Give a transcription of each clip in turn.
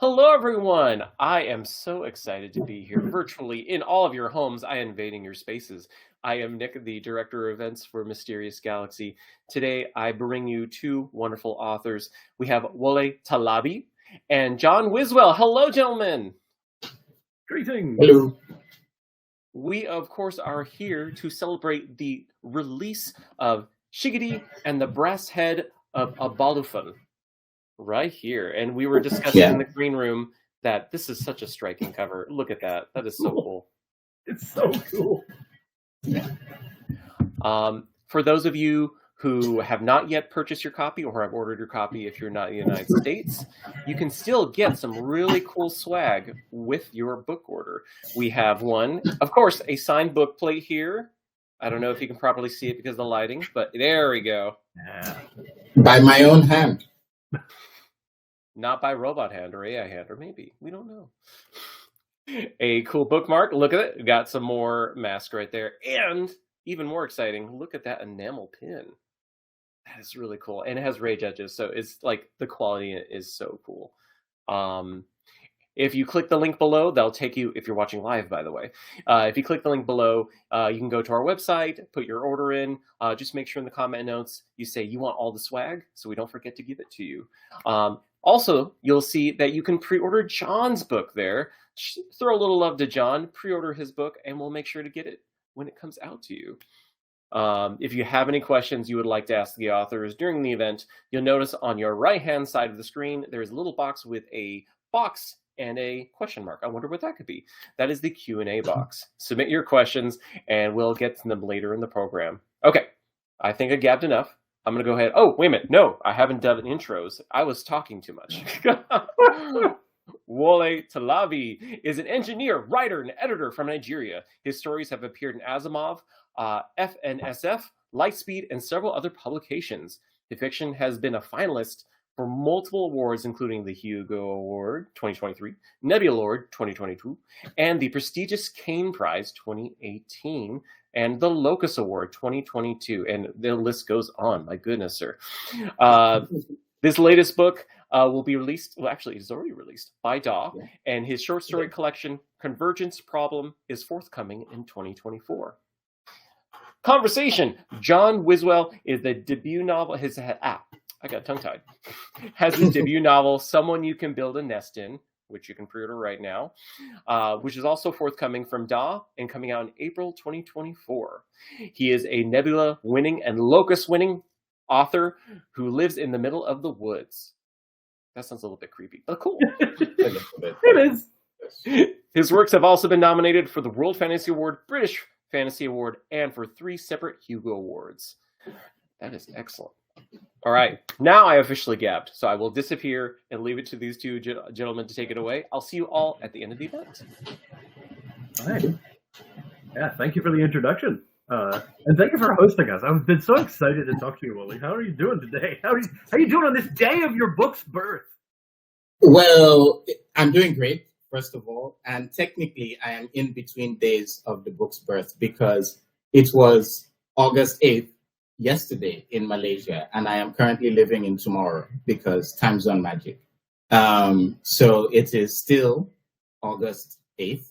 Hello, everyone. I am so excited to be here virtually in all of your homes. I am invading your spaces. I am Nick, the Director of Events for Mysterious Galaxy. Today, I bring you two wonderful authors. We have Wole Talabi and John Wiswell. Hello, gentlemen. Greetings. Hello. We, of course, are here to celebrate the release of SHIGIDI and the brass head of OBALUFON. Right here. And we were discussing in the green room that this is such a striking cover. Look at that. That is so cool. It's so cool. For those of you who have not yet purchased your copy or have ordered your copy if you're not in the United States, you can still get some really cool swag with your book order. We have one, of course, a signed book plate here. I don't know if you can properly see it because of the lighting, but there we go. By my own hand. Not by robot hand or AI hand, or maybe. We don't know. A cool bookmark. Look at it. We got some more mask right there. And even more exciting, look at that enamel pin. That is really cool. And it has rage edges, so it's like the quality is so cool. If you click the link below, that'll take you, if you're watching live, by the way, if you click the link below, you can go to our website, put your order in, just make sure in the comment notes you say you want all the swag, so we don't forget to give it to you. Also, you'll see that you can pre-order John's book there. Throw a little love to John, pre-order his book, and we'll make sure to get it when it comes out to you. If you have any questions you would like to ask the authors during the event, you'll notice on your right-hand side of the screen, there's a little box with a box and a question mark. I wonder what that could be. That is the Q&A box. Submit your questions, and we'll get to them later in the program. Okay, I think I gabbed enough. I'm going to go ahead. Oh, wait a minute. No, I haven't done intros. I was talking too much. Wole Talabi is an engineer, writer, and editor from Nigeria. His stories have appeared in ASIMOV, F&SF, LIGHTSPEED, and several other publications. His fiction has been a finalist for multiple awards, including the Hugo Award 2023, Nebula Award 2022, and the prestigious Caine Prize 2018, and the Locus Award 2022. And the list goes on. My goodness, sir. This latest book will be released, well, actually, it's already released by Daw, and his short story collection, Convergence Problem, is forthcoming in 2024. Conversation. John Wiswell is the debut novel, I got tongue-tied, has his debut novel, Someone You Can Build a Nest In, which you can pre-order right now, which is also forthcoming from Daw and coming out in April 2024. He is a Nebula-winning and Locus-winning author who lives in the middle of the woods. That sounds a little bit creepy, but cool. It is. His works have also been nominated for the World Fantasy Award, British Fantasy Award, and for 3 separate Hugo Awards. That is excellent. All right, now I officially gabbed, so I will disappear and leave it to these two gentlemen to take it away. I'll see you all at the end of the event. All right. Yeah, thank you for the introduction. And thank you for hosting us. I've been so excited to talk to you, Wole. How are you doing today? How are you doing on this day of your book's birth? Well, I'm doing great, first of all. And technically, I am in between days of the book's birth because it was August 8th, yesterday in Malaysia, and I am currently living in tomorrow because time zone magic. So it is still August 8th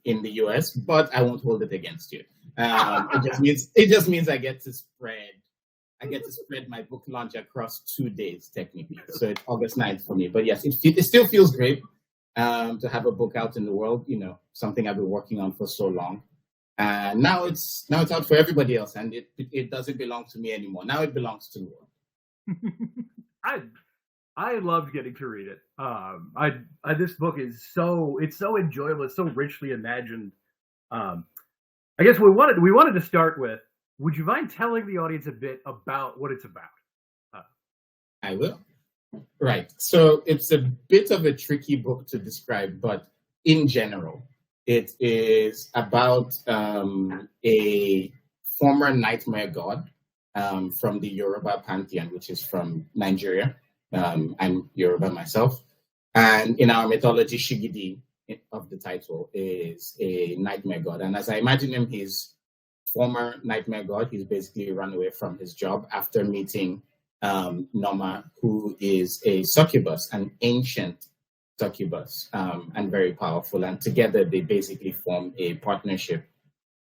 in the US, but I won't hold it against you. It just means I get to spread my book launch across 2 days technically. So it's August 9th for me. But yes, it still feels great to have a book out in the world, something I've been working on for so long. And now it's out for everybody else, and it doesn't belong to me anymore. Now it belongs to the world. I loved getting to read it. This book is so enjoyable. It's so richly imagined. I guess we wanted to start with. Would you mind telling the audience a bit about what it's about? I will. Right. So it's a bit of a tricky book to describe, but in general, it is about a former nightmare god from the Yoruba pantheon, which is from Nigeria. I'm Yoruba myself. And in our mythology, Shigidi, of the title, is a nightmare god. And as I imagine him, he's former nightmare god. He's basically run away from his job after meeting Nommo, who is a succubus, an ancient succubus and very powerful. And together they basically form a partnership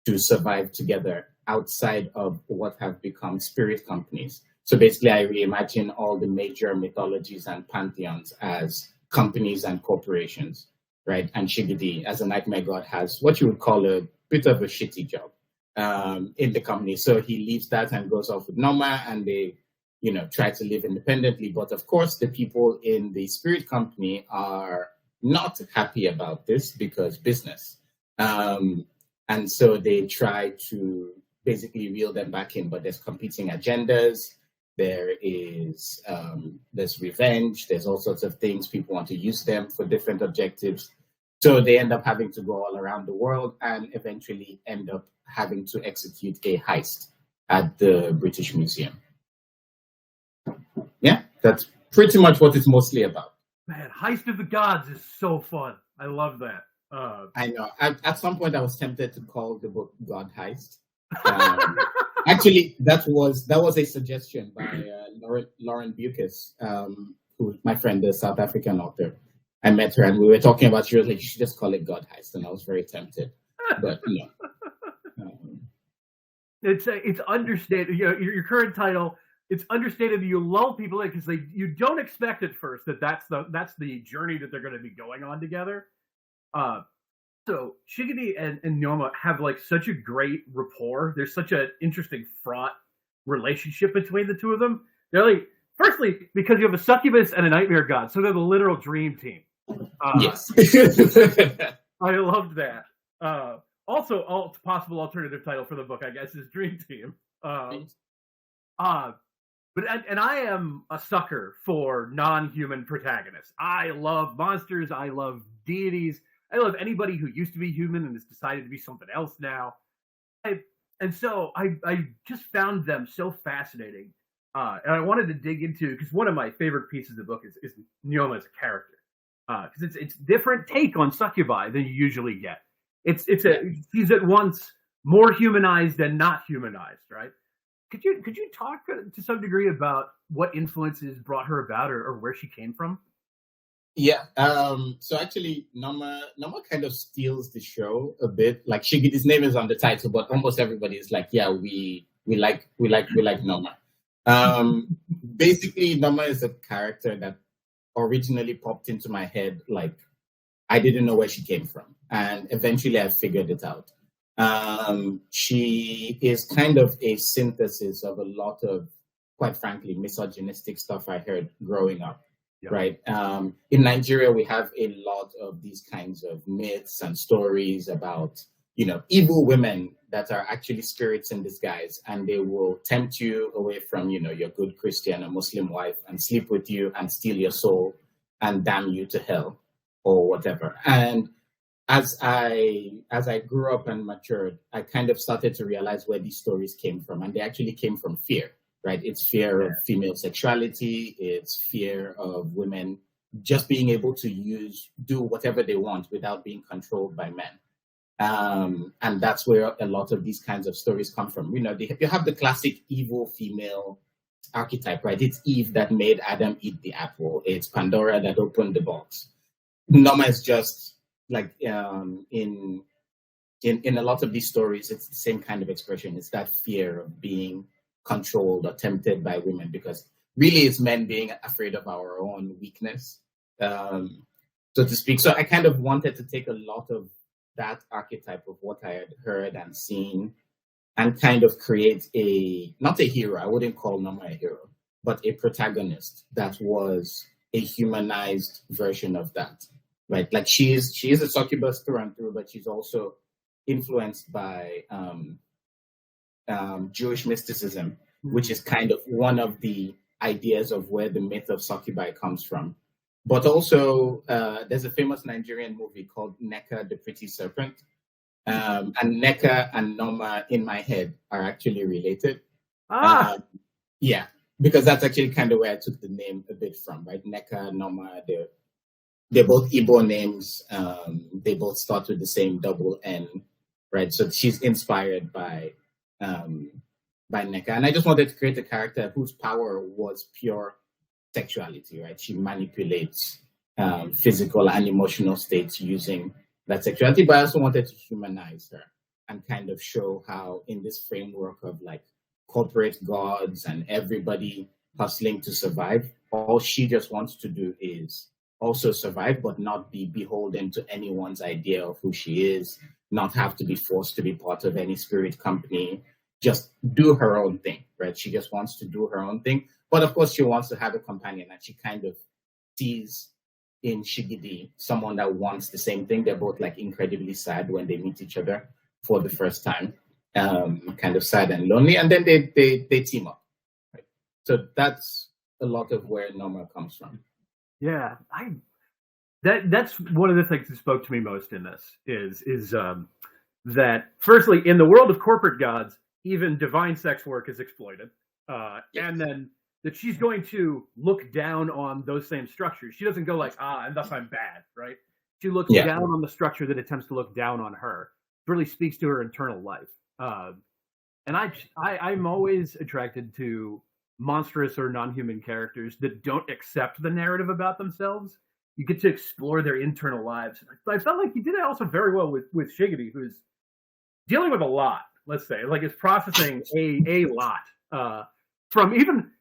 to survive together outside of what have become spirit companies. So basically, I reimagine all the major mythologies and pantheons as companies and corporations, right? And Shigidi, as a nightmare god, has what you would call a bit of a shitty job in the company. So he leaves that and goes off with Nommo, and they, try to live independently. But of course, the people in the spirit company are not happy about this because business. And so they try to basically reel them back in, but there's competing agendas. There's revenge. There's all sorts of things. People want to use them for different objectives. So they end up having to go all around the world and eventually end up having to execute a heist at the British Museum. Yeah, that's pretty much what it's mostly about. Man, Heist of the Gods is so fun. I love that. I know. At some point, I was tempted to call the book God Heist. Actually, that was a suggestion by Lauren Bucas, who's my friend, the South African author. I met her and we were talking about, she was like, you should just call it God Heist. And I was very tempted. But, It's understated. Your current title, it's understated. You lull people in because you don't expect at first that's the journey that they're going to be going on together. So Shigidi and Nommo have like such a great rapport. There's such an interesting, fraught relationship between the two of them. They're like, firstly, because you have a succubus and a nightmare god, so they're the literal dream team. Yes. I loved that. Also, possible alternative title for the book, I guess, is Dream Team. But I am a sucker for non-human protagonists. I love monsters. I love deities. I love anybody who used to be human and has decided to be something else now. So I just found them so fascinating. And I wanted to dig into, because one of my favorite pieces of the book is Nommo as a character. Because it's different take on succubi than you usually get. She's at once more humanized and not humanized, right? Could you talk to some degree about what influences brought her about or where she came from? Yeah. So actually, Nommo kind of steals the show a bit. Like Shigidi's name is on the title, but almost everybody is like, yeah, we like Nommo. Basically, Nommo is a character that originally popped into my head. Like, I didn't know where she came from, and eventually I figured it out. She is kind of a synthesis of a lot of, quite frankly, misogynistic stuff I heard growing up. Yep. Right. In Nigeria, we have a lot of these kinds of myths and stories about, evil women that are actually spirits in disguise, and they will tempt you away from, your good Christian or Muslim wife and sleep with you and steal your soul and damn you to hell or whatever. And as I grew up and matured, I kind of started to realize where these stories came from, and they actually came from fear. Right, it's fear of female sexuality. It's fear of women just being able to do whatever they want without being controlled by men. And that's where a lot of these kinds of stories come from. You have the classic evil female archetype, right? It's Eve that made Adam eat the apple. It's Pandora that opened the box. Nommo is just like in a lot of these stories, it's the same kind of expression. It's that fear of being controlled or tempted by women, because really it's men being afraid of our own weakness, so to speak. So I kind of wanted to take a lot of that archetype of what I had heard and seen and kind of create not a hero, I wouldn't call Nommo a hero, but a protagonist that was a humanized version of that, right? Like she is a succubus through and through, but she's also influenced by Jewish mysticism, which is kind of one of the ideas of where the myth of succubi comes from. But also, there's a famous Nigerian movie called Nneka the Pretty Serpent. And Nneka and Nommo, in my head, are actually related. Yeah, because that's actually kind of where I took the name a bit from, right? Nneka, Nommo, they're both Igbo names. They both start with the same double N, right? So she's inspired by Nneka. And I just wanted to create a character whose power was pure sexuality, right? She manipulates physical and emotional states using that sexuality, but I also wanted to humanize her and kind of show how in this framework of like corporate gods and everybody hustling to survive, all she just wants to do is also survive, but not be beholden to anyone's idea of who she is, not have to be forced to be part of any spirit company, just do her own thing, right? She just wants to do her own thing. But of course, she wants to have a companion, and she kind of sees in Shigidi someone that wants the same thing. They're both like incredibly sad when they meet each other for the first time, kind of sad and lonely, and then they team up. Right? So that's a lot of where Nommo comes from. Yeah, that's one of the things that spoke to me most in this is that firstly, in the world of corporate gods, even divine sex work is exploited, and then that she's going to look down on those same structures. She doesn't go like, and thus I'm bad, right? She looks down on the structure that attempts to look down on her. It really speaks to her internal life. And I'm always attracted to monstrous or non-human characters that don't accept the narrative about themselves. You get to explore their internal lives. I felt like you did it also very well with Shigidi, who's dealing with a lot, let's say, like is processing a lot. From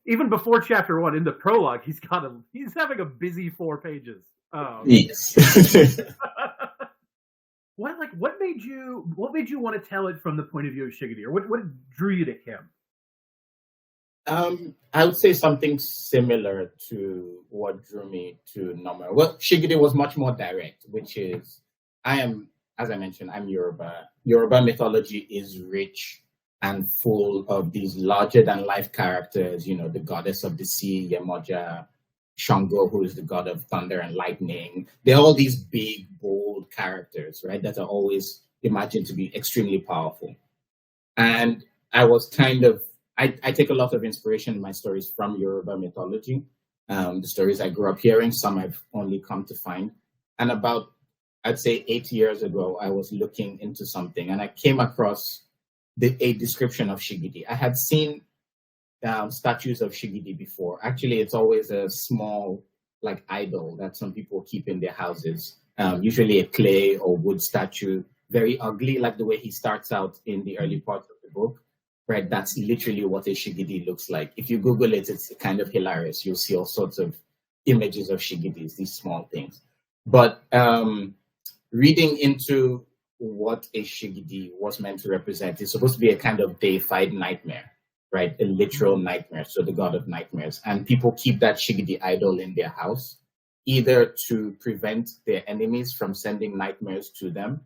even before chapter 1 in the prologue, he's having a busy 4 pages. Yes. What made you want to tell it from the point of view of Shigidi, or what drew you to him? I would say something similar to what drew me to Nommo. Well, Shigidi was much more direct, which is, as I mentioned, I'm Yoruba. Yoruba mythology is rich and full of these larger-than-life characters, you know, the goddess of the sea, Yemoja, Shango, who is the god of thunder and lightning. They're all these big, bold characters, right, that are always imagined to be extremely powerful. And I was kind of, I take a lot of inspiration in my stories from Yoruba mythology, the stories I grew up hearing, some I've only come to find. And about, I'd say 8 years ago, I was looking into something, and I came across a description of Shigidi. I had seen statues of Shigidi before. Actually, it's always a small like idol that some people keep in their houses, usually a clay or wood statue, very ugly, like the way he starts out in the early part of the book, right? That's literally what a Shigidi looks like. If you Google it, it's kind of hilarious. You'll see all sorts of images of Shigidis, these small things. But reading into what a Shigidi was meant to represent, it's supposed to be a kind of deified nightmare, right? A literal nightmare, so the god of nightmares. And people keep that Shigidi idol in their house, either to prevent their enemies from sending nightmares to them,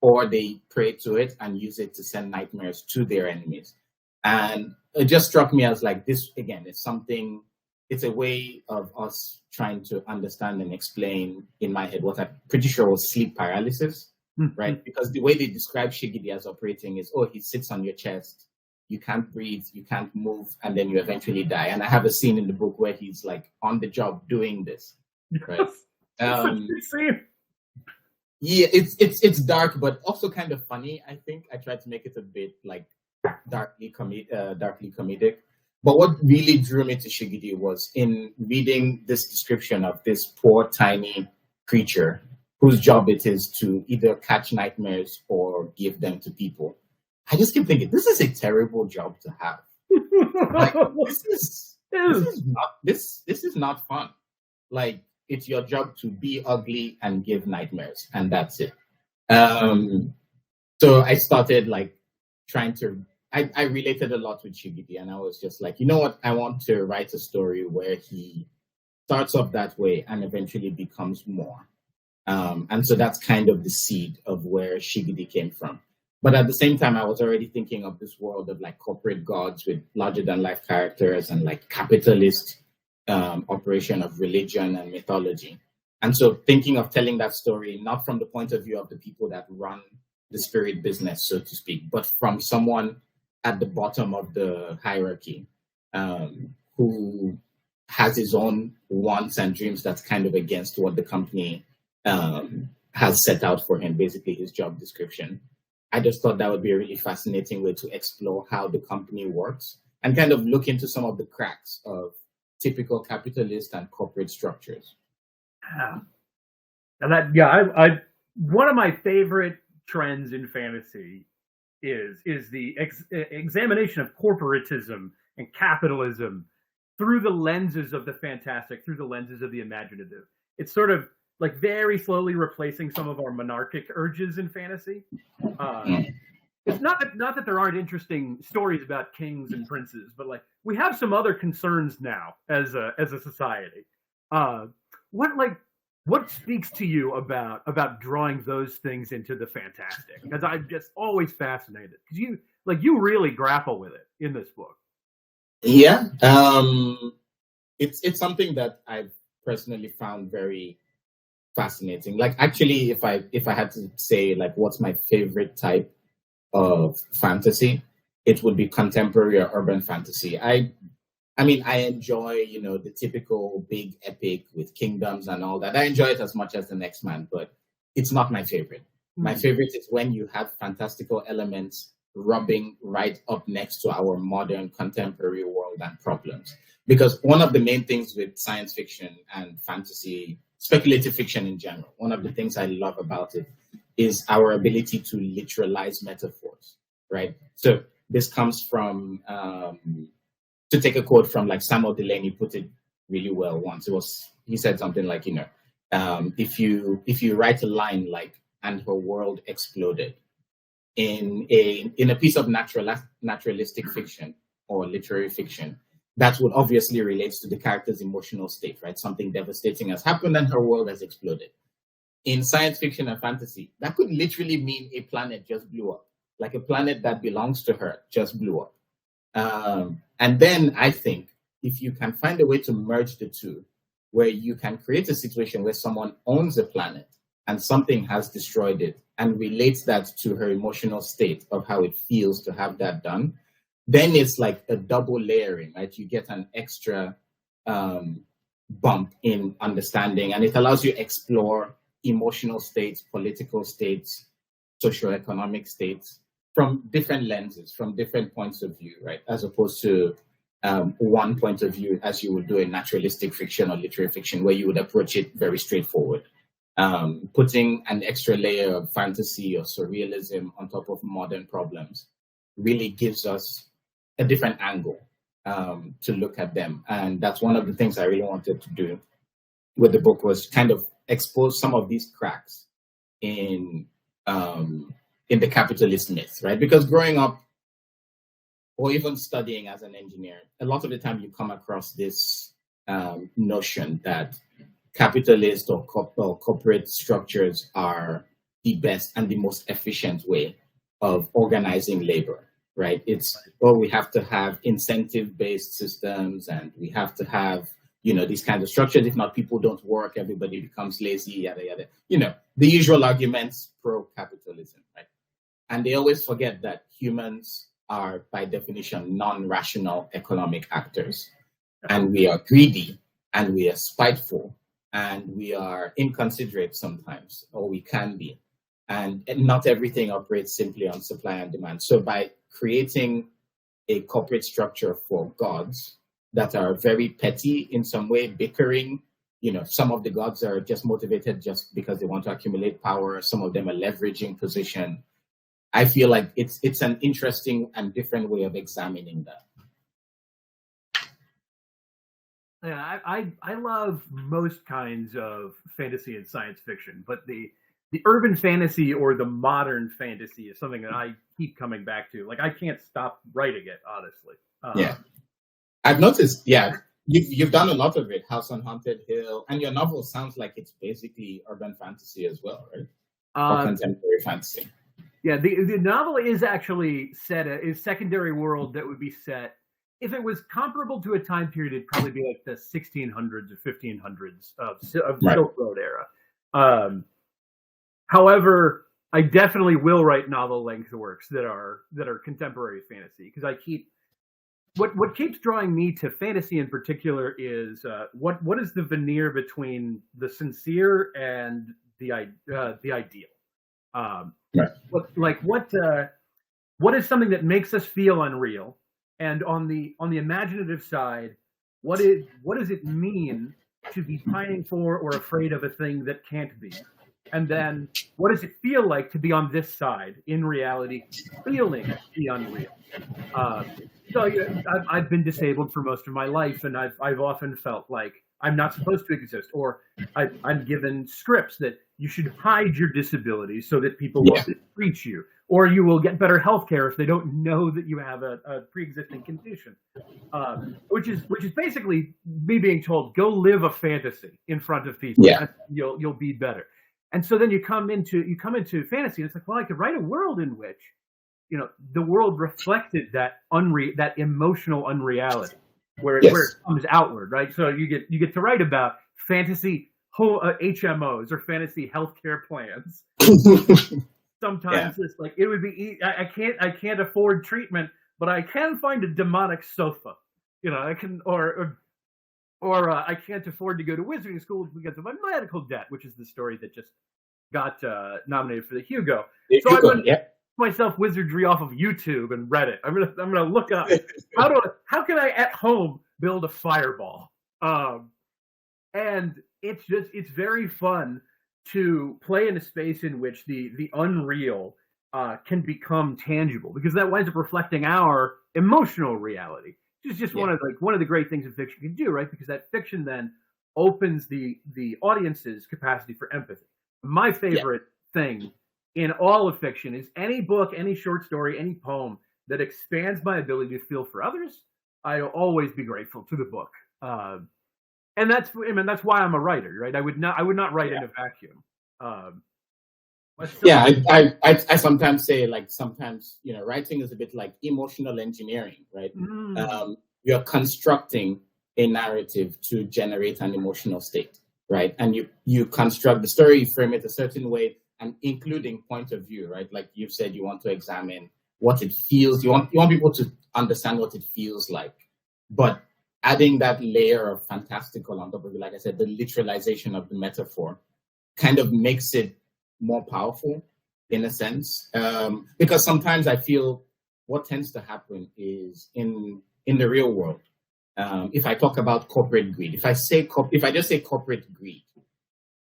or they pray to it and use it to send nightmares to their enemies. And it just struck me as like, this, again, it's something, it's a way of us trying to understand and explain in my head what I'm pretty sure was sleep paralysis. Right? Because the way they describe Shigidi as operating is, he sits on your chest, you can't breathe, you can't move, and then you eventually die. And I have a scene in the book where he's like on the job doing this. Right? Yeah, it's dark, but also kind of funny, I think. I tried to make it a bit like darkly comedic. But what really drew me to Shigidi was in reading this description of this poor, tiny creature whose job it is to either catch nightmares or give them to people. I just keep thinking, this is a terrible job to have. Like, this is not fun. Like, it's your job to be ugly and give nightmares, and that's it. So I started like trying to, I related a lot with Shigidi, and I was just like, you know what? I want to write a story where he starts off that way and eventually becomes more. And so that's kind of the seed of where Shigidi came from. But at the same time, I was already thinking of this world of like corporate gods with larger than life characters and like capitalist operation of religion and mythology. And so thinking of telling that story, not from the point of view of the people that run the spirit business, so to speak, but from someone at the bottom of the hierarchy who has his own wants and dreams that's kind of against what the company has set out for him, basically his job description. I just thought that would be a really fascinating way to explore how the company works and kind of look into some of the cracks of typical capitalist and corporate structures. And I one of my favorite trends in fantasy is the examination of corporatism and capitalism through the lenses of the fantastic, through the lenses of the imaginative. It's sort of like very slowly replacing some of our monarchic urges in fantasy. It's not that there aren't interesting stories about kings and princes, but like we have some other concerns now as a society. What speaks to you about drawing those things into the fantastic? Because I'm just always fascinated. Because you really grapple with it in this book. Yeah, it's something that I've personally found very fascinating. Like, actually, if I had to say like what's my favorite type of fantasy, it would be contemporary or urban fantasy. I mean, I enjoy, the typical big epic with kingdoms and all that. I enjoy it as much as the next man, but it's not my favorite. My favorite is when you have fantastical elements rubbing right up next to our modern contemporary world and problems. Because one of the main things with science fiction and fantasy, speculative fiction in general, one of the things I love about it is our ability to literalize metaphors, right? So this comes from, to take a quote from like Samuel Delany put it really well once. He said something like, if you write a line like, and her world exploded, in a piece of naturalistic fiction or literary fiction, that would obviously relate to the character's emotional state, right? Something devastating has happened and her world has exploded. In science fiction and fantasy, that could literally mean a planet just blew up, like a planet that belongs to her just blew up. And then I think if you can find a way to merge the two, where you can create a situation where someone owns a planet and something has destroyed it and relates that to her emotional state of how it feels to have that done, then it's like a double layering, right? You get an extra bump in understanding, and it allows you to explore emotional states, political states, socioeconomic states from different lenses, from different points of view, right? As opposed to one point of view as you would do in naturalistic fiction or literary fiction, where you would approach it very straightforward. Putting an extra layer of fantasy or surrealism on top of modern problems really gives us a different angle to look at them. And that's one of the things I really wanted to do with the book, was kind of expose some of these cracks in the capitalist myth, right? Because growing up, or even studying as an engineer, a lot of the time you come across this notion that capitalist or corporate structures are the best and the most efficient way of organizing labor, right? It's, we have to have incentive-based systems, and we have to have, these kinds of structures. If not, people don't work, everybody becomes lazy, yada, yada. The usual arguments pro-capitalism, right? And they always forget that humans are, by definition, non-rational economic actors. And we are greedy, and we are spiteful, and we are inconsiderate sometimes, or we can be. And not everything operates simply on supply and demand. So by creating a corporate structure for gods that are very petty in some way, bickering, some of the gods are just motivated just because they want to accumulate power. Some of them are leveraging position. I feel like it's an interesting and different way of examining that. Yeah, I love most kinds of fantasy and science fiction, but the urban fantasy or the modern fantasy is something that I keep coming back to. Like, I can't stop writing it, honestly. Yeah, I've noticed. Yeah, you've done a lot of it. House on Haunted Hill, and your novel sounds like it's basically urban fantasy as well, right? Or contemporary fantasy. Yeah, the novel is actually set is secondary world that would be set. If it was comparable to a time period, it'd probably be like the 1600s or 1500s of the Silk Road era. However, I definitely will write novel-length works that are contemporary fantasy, because I keep what keeps drawing me to fantasy in particular is what is the veneer between the sincere and the ideal. What is something that makes us feel unreal? And on the imaginative side, what does it mean to be pining for or afraid of a thing that can't be? And then what does it feel like to be on this side in reality, feeling the unreal? So I've been disabled for most of my life, and I've often felt like I'm not supposed to exist, or I'm given scripts that you should hide your disability so that people won't treat you, or you will get better health care if they don't know that you have a pre-existing condition, which is basically me being told, go live a fantasy in front of people, and you'll be better. And so then you come into fantasy, and it's like, well, I could write a world in which, the world reflected that emotional unreality, where it comes outward, right? So you get to write about fantasy HMOs or fantasy healthcare plans. Sometimes it's like, it would be, I can't afford treatment, but I can find a demonic sofa. I can, or I can't afford to go to wizarding school because of my medical debt, which is the story that just got nominated for the Hugo. So I went myself wizardry off of YouTube and Reddit. I'm gonna look up how can I at home build a fireball, and it's very fun to play in a space in which the unreal can become tangible, because that winds up reflecting our emotional reality. It's just one of the great things that fiction can do, right? Because that fiction then opens the audience's capacity for empathy. My favorite thing in all of fiction is any book, any short story, any poem that expands my ability to feel for others. I'll always be grateful to the book, and that's why I'm a writer, right? I would not write in a vacuum. I sometimes say, like, sometimes writing is a bit like emotional engineering, right? You're constructing a narrative to generate an emotional state, right? And you construct the story, you frame it a certain way, and including point of view, right? Like you've said, you want to examine what it feels. You want people to understand what it feels like, but adding that layer of fantastical on top of it, like I said, the literalization of the metaphor kind of makes it more powerful in a sense, because sometimes I feel what tends to happen is in the real world, if I talk about corporate greed, if I just say corporate greed,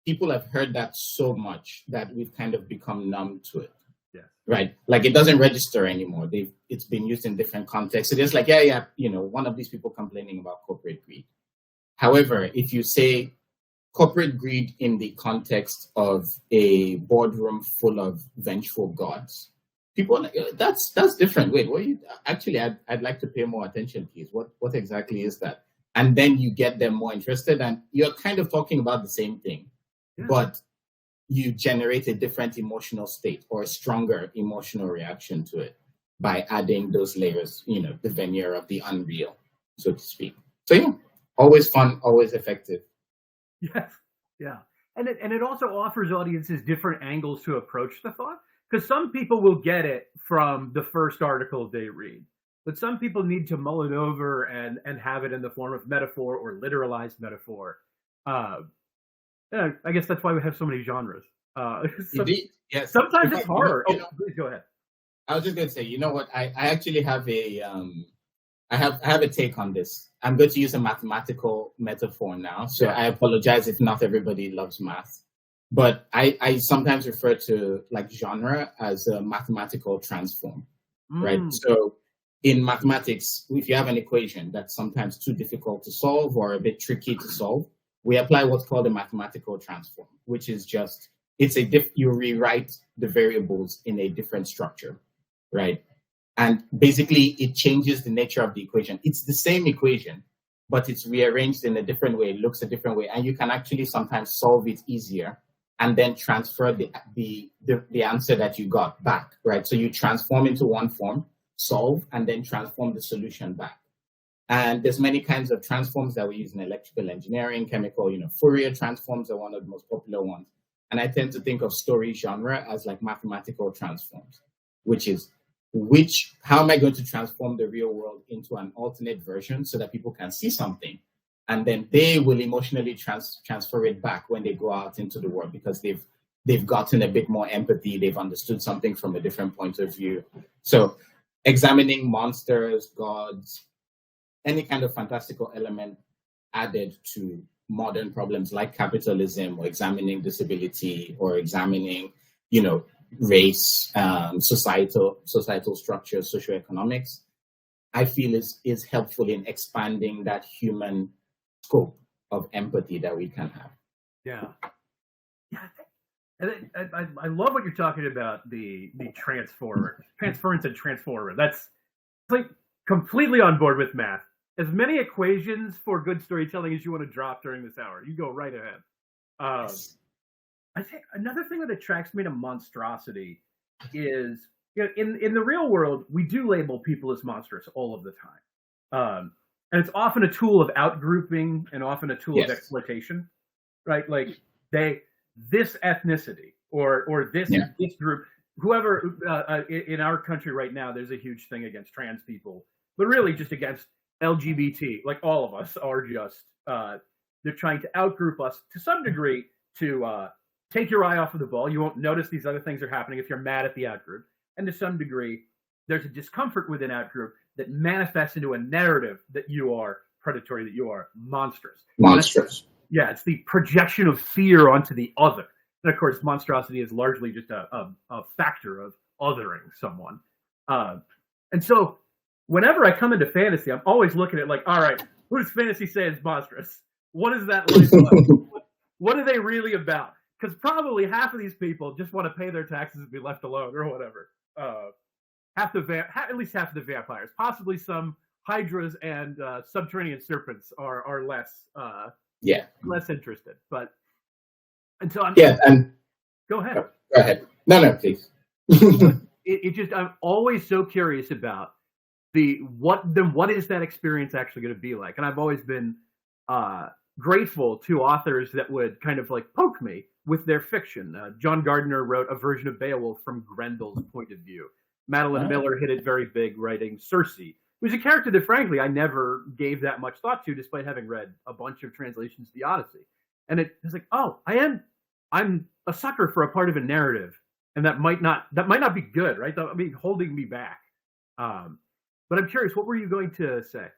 people have heard that so much that we've kind of become numb to it. Right? Like, it doesn't register anymore. It's been used in different contexts. So there's like, one of these people complaining about corporate greed. However, if you say corporate greed in the context of a boardroom full of vengeful gods, people are like, that's different. Wait, actually, I'd like to pay more attention, please. What exactly is that? And then you get them more interested, and you're kind of talking about the same thing, but you generate a different emotional state or a stronger emotional reaction to it by adding those layers, the veneer of the unreal, so to speak. So always fun, always effective. Yes, yeah. And it also offers audiences different angles to approach the thought, because some people will get it from the first article they read, but some people need to mull it over and have it in the form of metaphor or literalized metaphor. I guess that's why we have so many genres. Indeed, yes. Sometimes it's horror. Please go ahead. I was just going to say, you know what? I actually have I have a take on this. I'm going to use a mathematical metaphor now, so I apologize if not everybody loves math. But I sometimes refer to like genre as a mathematical transform, right? So in mathematics, if you have an equation that's sometimes too difficult to solve or a bit tricky to solve, we apply what's called a mathematical transform, which is just, you rewrite the variables in a different structure, right? And basically it changes the nature of the equation. It's the same equation, but it's rearranged in a different way. It looks a different way. And you can actually sometimes solve it easier and then transfer the answer that you got back, right? So you transform into one form, solve, and then transform the solution back. And there's many kinds of transforms that we use in electrical engineering, chemical, Fourier transforms are one of the most popular ones. And I tend to think of story genre as like mathematical transforms, which is how am I going to transform the real world into an alternate version so that people can see something? And then they will emotionally transfer it back when they go out into the world, because they've gotten a bit more empathy. They've understood something from a different point of view. So examining monsters, gods, any kind of fantastical element added to modern problems like capitalism, or examining disability, or examining, race, societal structures, socioeconomics, I feel is helpful in expanding that human scope of empathy that we can have. Yeah. And I love what you're talking about, the transference and transformer. That's like completely on board with math. As many equations for good storytelling as you want to drop during this hour, you go right ahead. Yes. I think another thing that attracts me to monstrosity is, in the real world, we do label people as monstrous all of the time. And it's often a tool of outgrouping and often a tool of exploitation, right? Like this ethnicity or this group, whoever in our country right now, there's a huge thing against trans people, but really just against LGBT. Like all of us are just, they're trying to outgroup us to some degree to take your eye off of the ball. You won't notice these other things are happening if you're mad at the outgroup. And to some degree, there's a discomfort within outgroup that manifests into a narrative that you are predatory, that you are monstrous. Yeah, it's the projection of fear onto the other. And of course, monstrosity is largely just a factor of othering someone. And so whenever I come into fantasy, I'm always looking at like, all right, who does fantasy say is monstrous? What is that like? What are they really about? Because probably half of these people just want to pay their taxes and be left alone or whatever. At least half of the vampires, possibly some hydras and subterranean serpents are less less interested. But until I'm go ahead. Go ahead. No, please. it just, I'm always so curious about what is that experience actually going to be like? And I've always been grateful to authors that would kind of like poke me with their fiction. John Gardner wrote a version of Beowulf from Grendel's point of view. Madeline Miller hit it very big writing Circe, who's a character that frankly I never gave that much thought to, despite having read a bunch of translations of the Odyssey. And it's like, oh, I'm a sucker for a part of a narrative, and that might not be good, right? I mean, holding me back. But I'm curious, what were you going to say?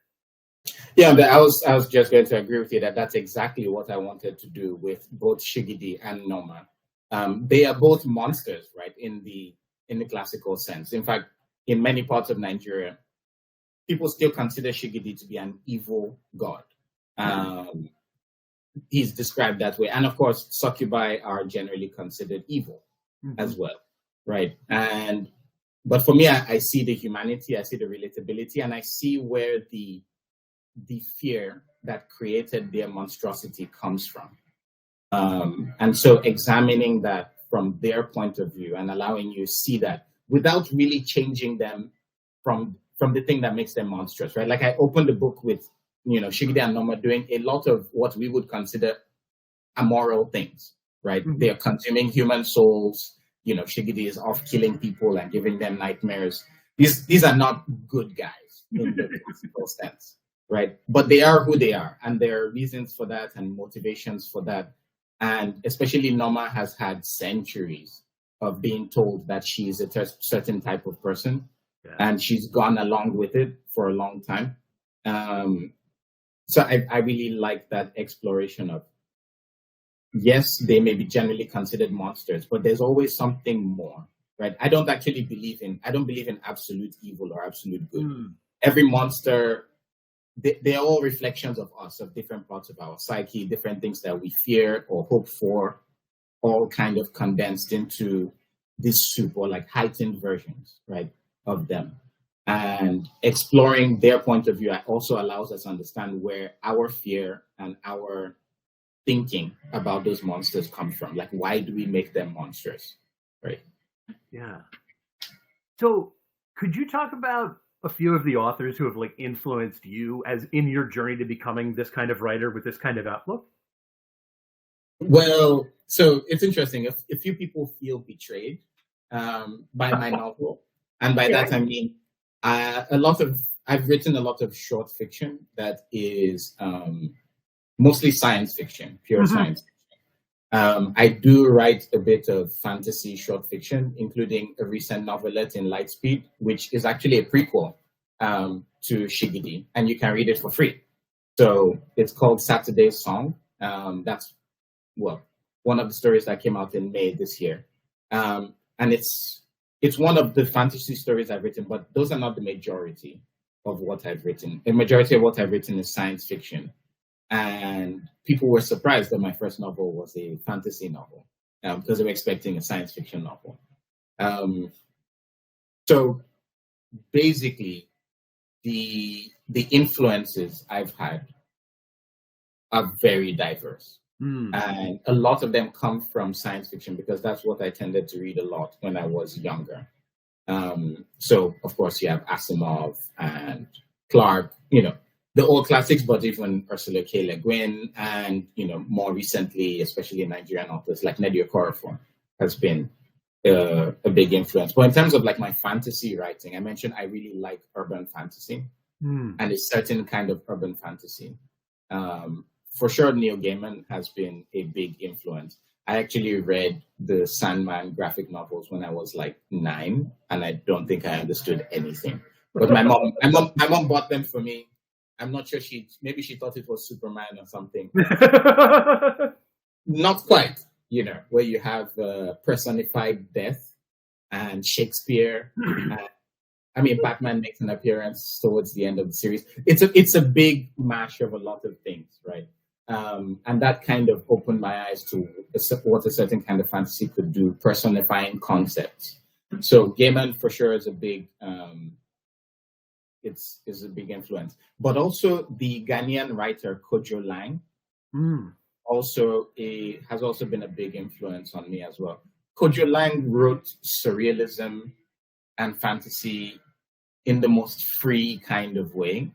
Yeah, but I was just going to agree with you that that's exactly what I wanted to do with both Shigidi and Nommo. They are both monsters, right, in the classical sense. In fact, in many parts of Nigeria, people still consider Shigidi to be an evil god. He's described that way. And of course, succubi are generally considered evil as well, right? But for me, I see the humanity, I see the relatability, and I see where the fear that created their monstrosity comes from. And so examining that from their point of view and allowing you to see that without really changing them from the thing that makes them monstrous, right? Like I opened the book with, Shigidi and Nommo doing a lot of what we would consider amoral things, right? They're consuming human souls. Shigidi is off killing people and giving them nightmares. These are not good guys in the classical sense, right? But they are who they are, and there are reasons for that and motivations for that. And especially Nommo has had centuries of being told that she is a certain type of person, and she's gone along with it for a long time. So I really like that exploration of, yes, they may be generally considered monsters, but there's always something more, right? I don't believe in absolute evil or absolute good. Every monster, they're all reflections of us, of different parts of our psyche, different things that we fear or hope for, all kind of condensed into this soup, or like heightened versions, right, of them. And exploring their point of view also allows us to understand where our fear and our thinking about those monsters come from. Like, why do we make them monsters, right? Yeah. So could you talk about a few of the authors who have like influenced you as in your journey to becoming this kind of writer with this kind of outlook? Well, so it's interesting. A few people feel betrayed by my novel. And by that, I mean, I've written a lot of short fiction that is mostly science fiction, pure science fiction. I do write a bit of fantasy short fiction, including a recent novelette in LIGHTSPEED, which is actually a prequel to Shigidi, and you can read it for free. So it's called Saturday's Song, That's one of the stories that came out in May this year, and it's one of the fantasy stories I've written, but those are not the majority of what I've written. The majority of what I've written is science fiction, and people were surprised that my first novel was a fantasy novel because they were expecting a science fiction novel. So basically, the influences I've had are very diverse. And a lot of them come from science fiction because that's what I tended to read a lot when I was younger. So, of course, you have Asimov and Clarke, the old classics, but even Ursula K. Le Guin, and, more recently, especially Nigerian authors like Nnedi Okorafor has been a big influence. But in terms of like my fantasy writing, I mentioned I really like urban fantasy and a certain kind of urban fantasy. For sure, Neil Gaiman has been a big influence. I actually read the Sandman graphic novels when I was like 9, and I don't think I understood anything. But my mom bought them for me. I'm not sure maybe she thought it was Superman or something. Not quite, where you have personified death and Shakespeare. Batman makes an appearance towards the end of the series. It's a big mash of a lot of things, right? And that kind of opened my eyes to what a certain kind of fantasy could do, personifying concepts. So Gaiman for sure is a big, is a big influence. But also the Ghanaian writer Kojo Lang has also been a big influence on me as well. Kojo Lang wrote surrealism and fantasy in the most free kind of way.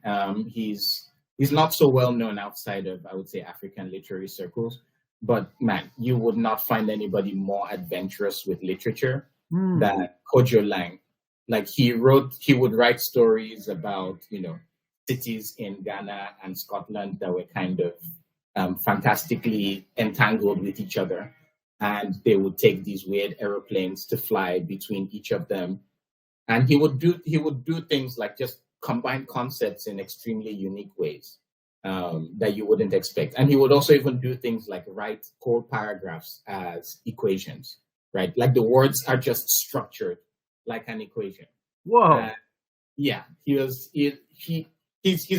He's not so well known outside of, I would say, African literary circles. But man, you would not find anybody more adventurous with literature than Kojo Lang. Like he would write stories about, cities in Ghana and Scotland that were kind of fantastically entangled with each other. And they would take these weird aeroplanes to fly between each of them. And he would do things like just combine concepts in extremely unique ways that you wouldn't expect. And he would also even do things like write whole paragraphs as equations, right? Like the words are just structured like an equation. Whoa. Yeah, he's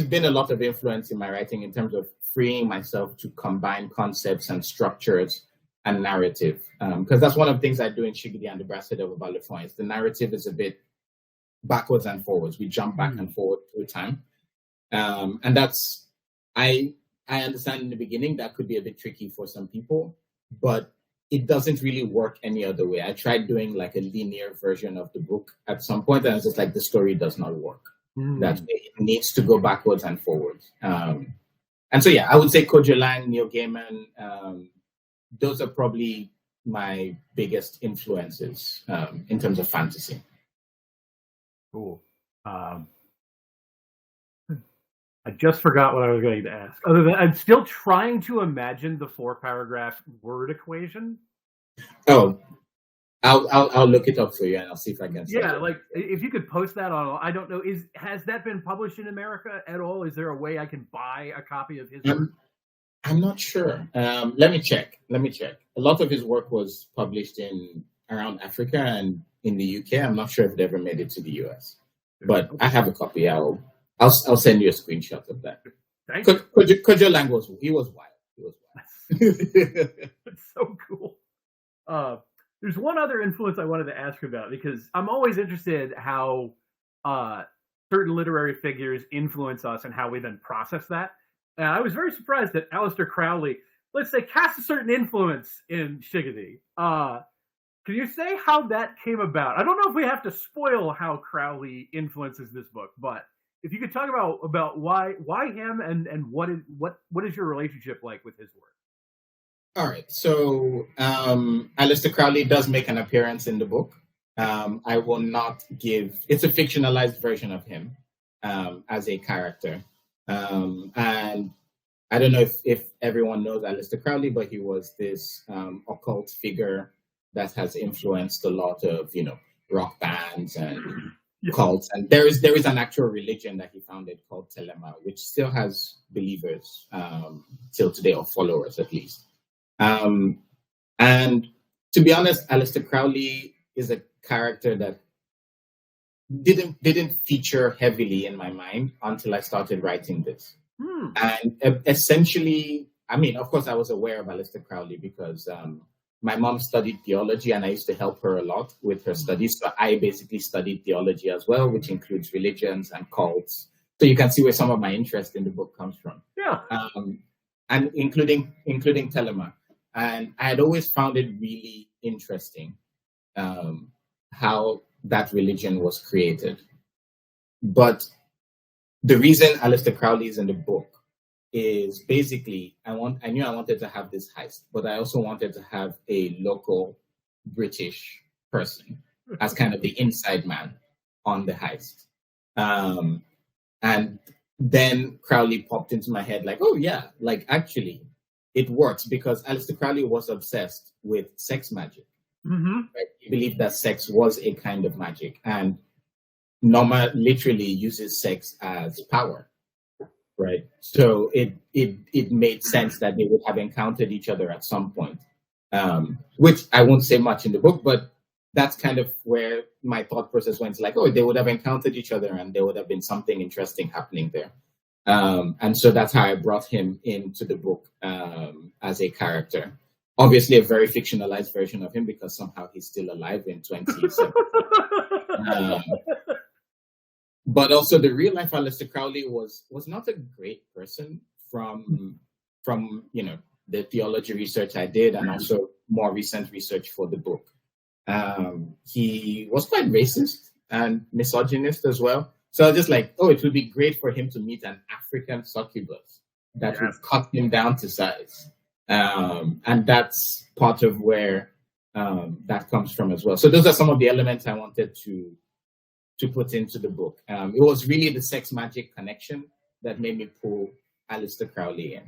been a lot of influence in my writing in terms of freeing myself to combine concepts and structures and narrative. Because that's one of the things I do in Shigidi and the Brasset of OBALUFON is the narrative is a bit backwards and forwards. We jump back and forward through time. And that's, I understand in the beginning that could be a bit tricky for some people, but it doesn't really work any other way. I tried doing like a linear version of the book at some point, and it's just like the story does not work. That way. It needs to go backwards and forwards. And so, yeah, I would say Kojo Lang, Neil Gaiman, those are probably my biggest influences in terms of fantasy. Cool. I just forgot what I was going to ask. Other than I'm still trying to imagine the 4-paragraph word equation. Oh, I'll look it up for you and I'll see if I can. Yeah, like if you could post that on. I don't know. Has that been published in America at all? Is there a way I can buy a copy of his work? I'm not sure. Let me check. A lot of his work was published around Africa and in the UK. I'm not sure if it ever made it to the US, but I have a copy. I'll send you a screenshot of that. Thank you. Kojo Lang was wild. That's so cool. There's one other influence I wanted to ask about because I'm always interested how certain literary figures influence us and how we then process that. And I was very surprised that Aleister Crowley, let's say, cast a certain influence in Shigidi. Can you say how that came about? I don't know if we have to spoil how Crowley influences this book, but if you could talk about why him and what is your relationship like with his work? All right. So Aleister Crowley does make an appearance in the book. I will not give. It's a fictionalized version of him as a character. And I don't know if everyone knows Aleister Crowley, but he was this occult figure that has influenced a lot of rock bands and cults, and there is an actual religion that he founded called Telema, which still has believers till today, or followers at least. And to be honest, Aleister Crowley is a character that didn't feature heavily in my mind until I started writing this. And essentially, I mean, of course, I was aware of Aleister Crowley because my mom studied theology, and I used to help her a lot with her studies. So I basically studied theology as well, which includes religions and cults. So you can see where some of my interest in the book comes from. Yeah. And including Telema. And I had always found it really interesting how that religion was created. But the reason Aleister Crowley is in the book is basically I knew I wanted to have this heist, but I also wanted to have a local British person as kind of the inside man on the heist. And then Crowley popped into my head like, oh yeah, like actually it works because Aleister Crowley was obsessed with sex magic. Right? He believed that sex was a kind of magic, and Nommo literally uses sex as power. Right. So it made sense that they would have encountered each other at some point, which I won't say much in the book, but that's kind of where my thought process went. Like, oh, they would have encountered each other and there would have been something interesting happening there. And so that's how I brought him into the book as a character. Obviously, a very fictionalized version of him because somehow he's still alive in 2017. But also the real life Aleister Crowley was not a great person from the theology research I did and also more recent research for the book. He was quite racist and misogynist as well. So I was just like, oh, it would be great for him to meet an African succubus that would cut him down to size. And that's part of where that comes from as well. So those are some of the elements I wanted to put into the book. It was really the sex magic connection that made me pull Aleister Crowley in.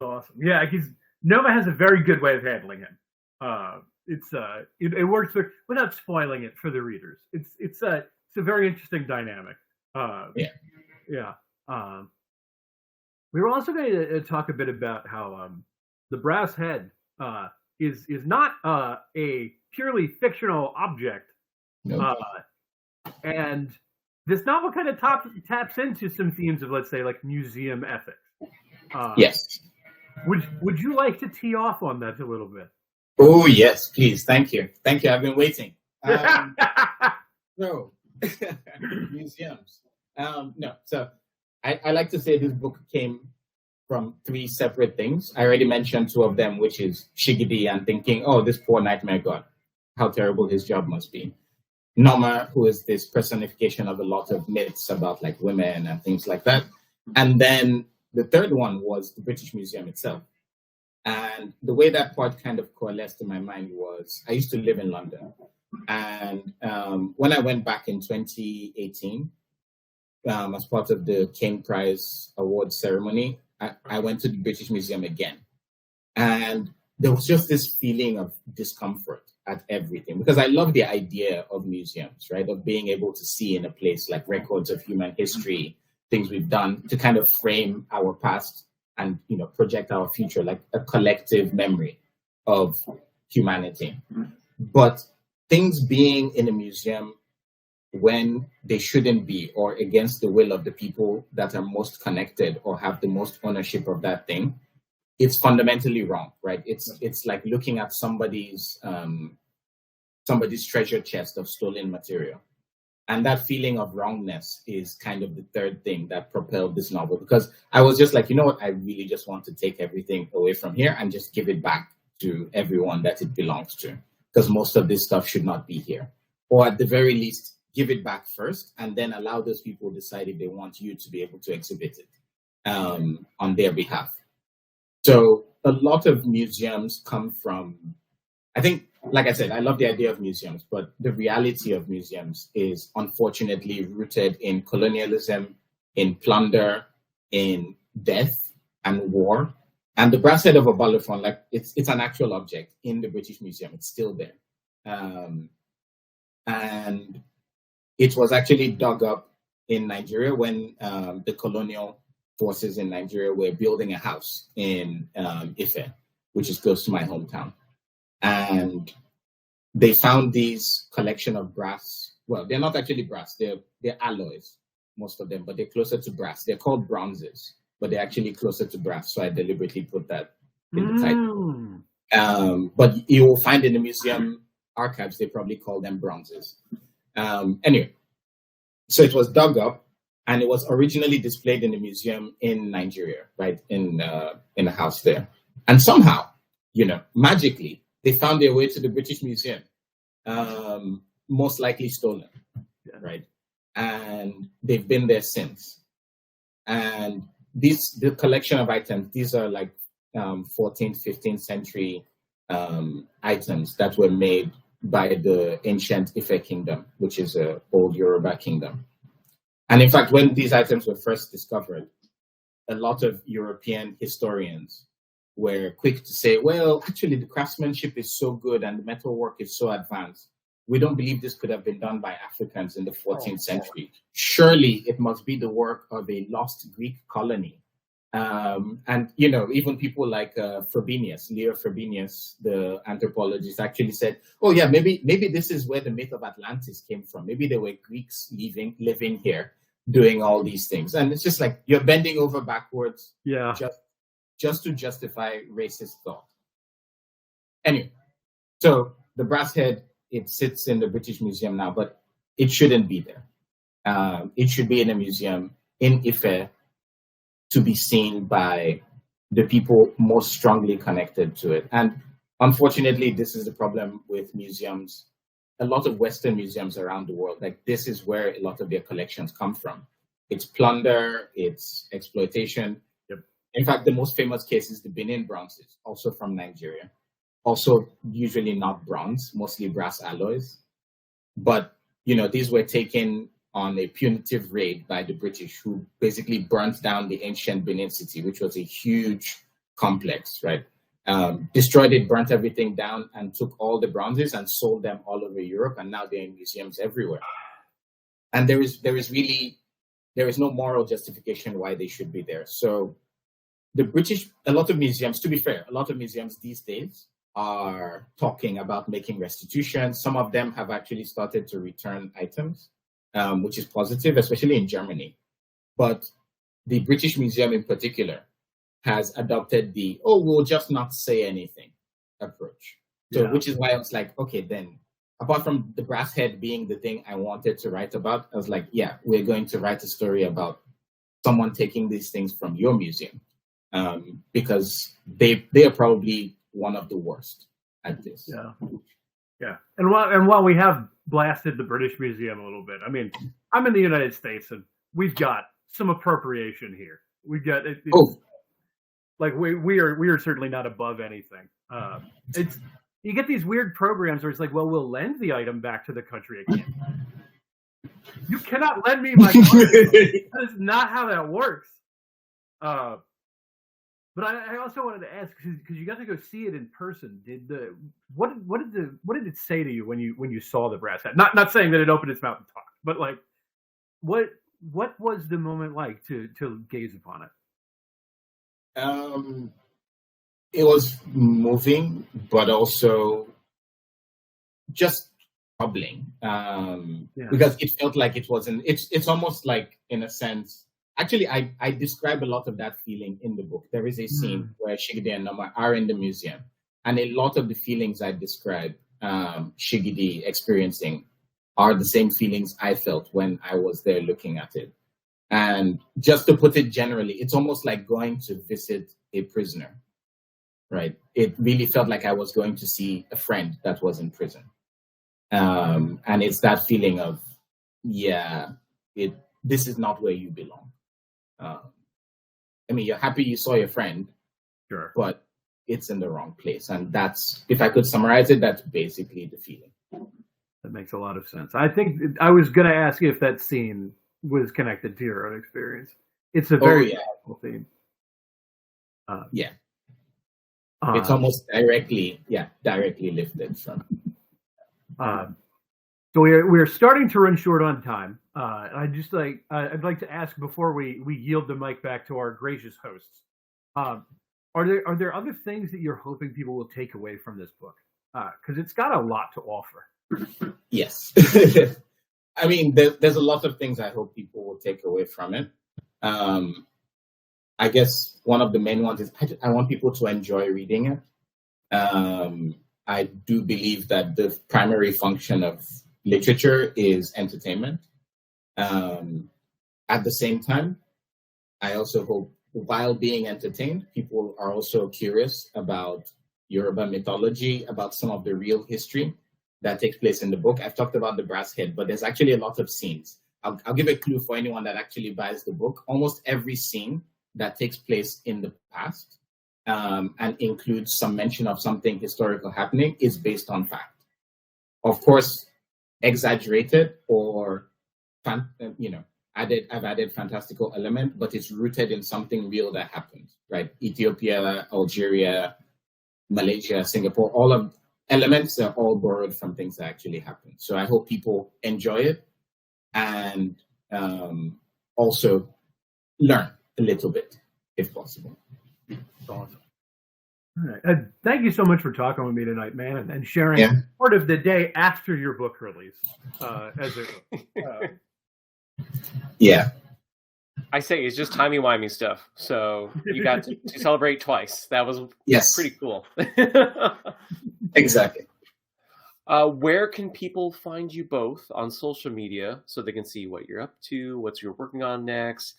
Awesome. Yeah, Nommo has a very good way of handling him. It works without spoiling it for the readers. It's a very interesting dynamic. Yeah. We were also going to talk a bit about how the brass head is not a purely fictional object. Nope. And this novel kind of taps into some themes of, let's say, like museum ethics. Yes. Would you like to tee off on that a little bit? Oh, yes, please. Thank you. I've been waiting. So, museums. No, so I like to say this book came from three separate things. I already mentioned two of them, which is Shigidi and thinking, oh, this poor nightmare god, how terrible his job must be. Nommo, who is this personification of a lot of myths about like women and things like that. And then the third one was the British Museum itself. And the way that part kind of coalesced in my mind was I used to live in London. And when I went back in 2018, as part of the Caine Prize award ceremony, I went to the British Museum again. And there was just this feeling of discomfort at everything, because I love the idea of museums, right? Of being able to see in a place like records of human history, things we've done to kind of frame our past and, project our future, like a collective memory of humanity. But things being in a museum when they shouldn't be, or against the will of the people that are most connected or have the most ownership of that thing, it's fundamentally wrong, right? It's like looking at somebody's treasure chest of stolen material. And that feeling of wrongness is kind of the third thing that propelled this novel, because I was just like, you know what, I really just want to take everything away from here and just give it back to everyone that it belongs to, because most of this stuff should not be here. Or at the very least, give it back first and then allow those people decide if they want you to be able to exhibit it on their behalf. So a lot of museums come from, I think, like I said, I love the idea of museums, but the reality of museums is unfortunately rooted in colonialism, in plunder, in death and war. And the brass head of OBALUFON, like it's an actual object in the British Museum. It's still there. And it was actually dug up in Nigeria when the colonial forces in Nigeria were building a house in Ife, which is close to my hometown. And they found these collection of brass. Well, they're not actually brass. They're alloys, most of them, but they're closer to brass. They're called bronzes, but they're actually closer to brass. So I deliberately put that in the title. But you will find in the museum archives, they probably call them bronzes. Anyway, so it was dug up, and it was originally displayed in the museum in Nigeria, right, in a house there. And somehow, magically, they found their way to the British Museum, most likely stolen, right? And they've been there since. And the collection of items, these are like 14th, 15th century items that were made by the ancient Ife kingdom, which is an old Yoruba kingdom. And in fact, when these items were first discovered, a lot of European historians were quick to say, well, actually, the craftsmanship is so good and the metalwork is so advanced. We don't believe this could have been done by Africans in the 14th century. Surely it must be the work of a lost Greek colony. And, even people like Frobenius, Leo Frobenius, the anthropologist, actually said, oh, yeah, maybe this is where the myth of Atlantis came from. Maybe there were Greeks living here doing all these things. And it's just like you're bending over backwards just to justify racist thought. Anyway, so the brass head, it sits in the British Museum now, but it shouldn't be there. It should be in a museum in Ife, to be seen by the people most strongly connected to it. And unfortunately, this is the problem with museums. A lot of Western museums around the world, like this is where a lot of their collections come from. It's plunder, it's exploitation. Yep. In fact, the most famous case is the Benin bronzes, also from Nigeria. Also usually not bronze, mostly brass alloys. But, these were taken on a punitive raid by the British, who basically burnt down the ancient Benin city, which was a huge complex, right? Destroyed it, burnt everything down, and took all the bronzes and sold them all over Europe, and now they're in museums everywhere. And there is no moral justification why they should be there. So the British, a lot of museums, to be fair, a lot of museums these days are talking about making restitution. Some of them have actually started to return items, which is positive, especially in Germany. But the British Museum in particular has adopted the, we'll just not say anything approach. So, which is why I was like, okay, then apart from the brass head being the thing I wanted to write about, I was like, yeah, we're going to write a story about someone taking these things from your museum, because they are probably one of the worst at this. Yeah. And while we have blasted the British Museum a little bit, I mean, I'm in the United States and we've got some appropriation here. We've got like we are certainly not above anything. It's you get these weird programs where it's like, well, we'll lend the item back to the country again. You cannot lend me my money. That is not how that works. But I also wanted to ask, because you got to go see it in person. What did it say to you when you saw the brass head? Not saying that it opened its mouth and talked, but like what was the moment like to gaze upon it? It was moving, but also just troubling, because it felt like it wasn't. It's almost like, in a sense. Actually, I describe a lot of that feeling in the book. There is a scene where Shigidi and Nommo are in the museum, and a lot of the feelings I describe Shigidi experiencing are the same feelings I felt when I was there looking at it. And just to put it generally, it's almost like going to visit a prisoner, right? It really felt like I was going to see a friend that was in prison. And it's that feeling of, this is not where you belong. I mean, you're happy you saw your friend, sure, but it's in the wrong place. And that's, if I could summarize it, that's basically the feeling. That makes a lot of sense. I think I was going to ask if that scene was connected to your own experience. It's a very powerful theme. It's almost directly lifted from. So we're starting to run short on time. I'd like to ask before we yield the mic back to our gracious hosts. Are there other things that you're hoping people will take away from this book? Because it's got a lot to offer. Yes. I mean, there's a lot of things I hope people will take away from it. I guess one of the main ones is I want people to enjoy reading it. I do believe that the primary function of literature is entertainment. At the same time, I also hope while being entertained, people are also curious about Yoruba mythology, about some of the real history that takes place in the book. I've talked about the brass head, but there's actually a lot of scenes. I'll give a clue for anyone that actually buys the book. Almost every scene that takes place in the past and includes some mention of something historical happening is based on fact. Of course, exaggerated or, I've added fantastical element, but it's rooted in something real that happened, right? Ethiopia, Algeria, Malaysia, Singapore, all of elements are all borrowed from things that actually happened. So I hope people enjoy it and also learn a little bit, if possible. Awesome. All right. Thank you so much for talking with me tonight, man, and sharing part of the day after your book release. Yeah. I say it's just timey-wimey stuff. So you got to celebrate twice. That was pretty cool. Exactly. Where can people find you both on social media so they can see what you're up to, what you're working on next?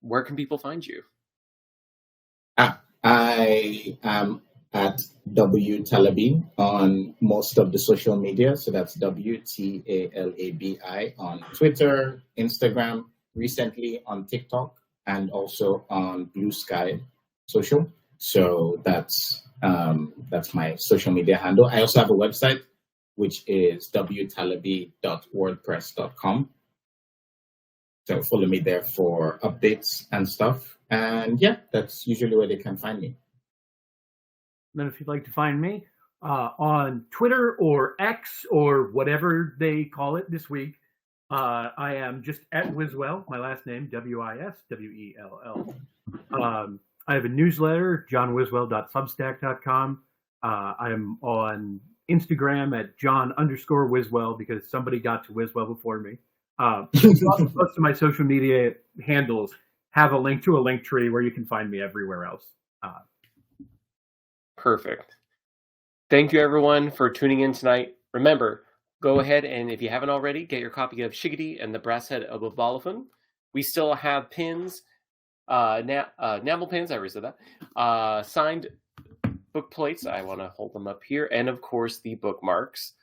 Where can people find you? I am at W Talabi on most of the social media. So that's WTALABI on Twitter, Instagram, recently on TikTok, and also on Blue Sky Social. So that's my social media handle. I also have a website, which is wtalabi.wordpress.com. So follow me there for updates and stuff. And yeah, that's usually where they can find me. Then if you'd like to find me on Twitter or X or whatever they call it this week, I am just at Wiswell, my last name, WISWELL. I have a newsletter, johnwiswell.substack.com. I'm on Instagram at John_Wiswell because somebody got to Wiswell before me. Most of my social media handles have a link to a link tree where you can find me everywhere else. Perfect. Thank you, everyone, for tuning in tonight. Remember, go ahead and, if you haven't already, get your copy of Shigidi and the Brass Head of OBALUFON. We still have pins, enamel pins, I already said that, signed book plates. I want to hold them up here. And, of course, the bookmarks.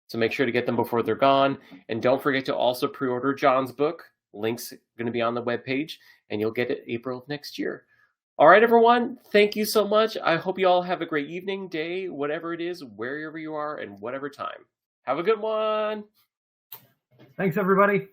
So make sure to get them before they're gone. And don't forget to also pre-order John's book. Link's going to be on the webpage, and you'll get it April of next year. All right, everyone. Thank you so much. I hope you all have a great evening, day, whatever it is, wherever you are, and whatever time. Have a good one. Thanks, everybody.